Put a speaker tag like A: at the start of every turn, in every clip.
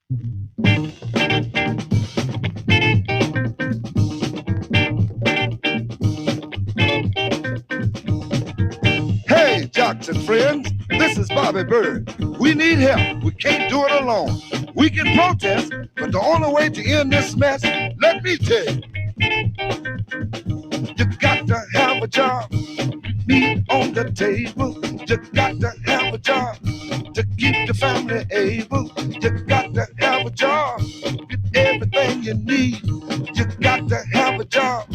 A: Hey, jocks and friends, this is Bobby Byrd. We need help. We can't do it alone. We can protest, but the only way to end this mess, let me tell you, you got to have a job. Meat on the table. You got to have a job to keep the family able. You got to have a job. Get everything you need. You got to have a job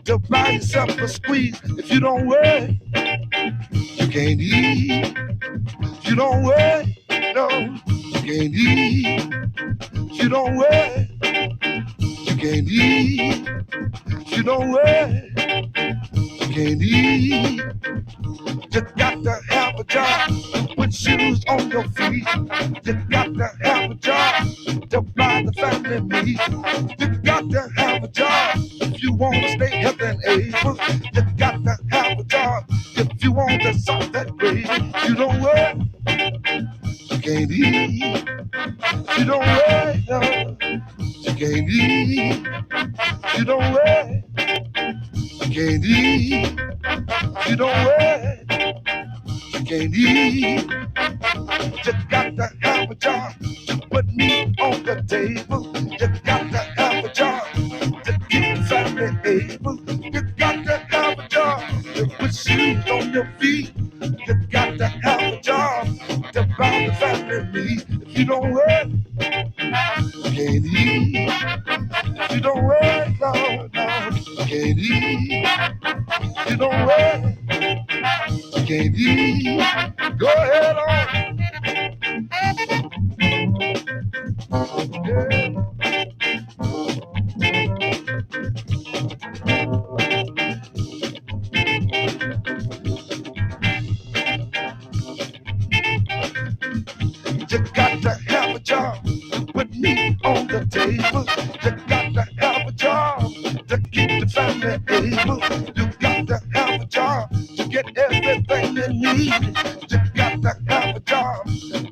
A: to buy yourself a squeeze. If you don't work, you can't eat. If you don't work, no, you can't eat. If you don't work, you can't eat. If you don't work, you can't eat. You got to have a job to put shoes on your feet. You got to have a job to buy the family meat. You got to have a job if you want to stay healthy and able. You got to have a job if you want to solve that grave. You don't work, you can't eat. You don't work, no, you can't eat. You don't work, you can't eat. You don't work, you can't eat. You got to have a job to put meat on the table. You got to have a job to keep the family able. You got to have a job to put shoes on your feet. You got to have a job to buy the family meat. If you don't work, you can't eat. If you don't work, no, no, you can't eat. If you don't work, you can't eat. Go ahead on. You got to have a job to put meat on the table. You got to have a job to keep the family able. You got to have a job to get everything you need. You got to have a job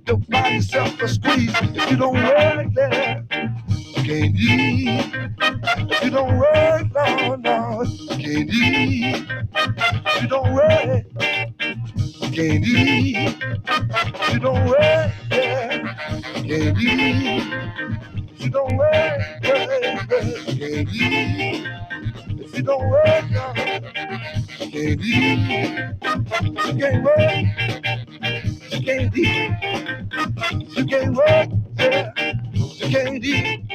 A: to buy yourself a squeeze. If you don't work there, you can't eat. If you don't work, no, no, you can't eat. If you don't work, you can't eat. If you don't work, yeah, you can't eat. If you don't work, you can't eat. If you don't work, no, you can't eat. You can't work, you can't eat. You can't work, yeah, you can't eat.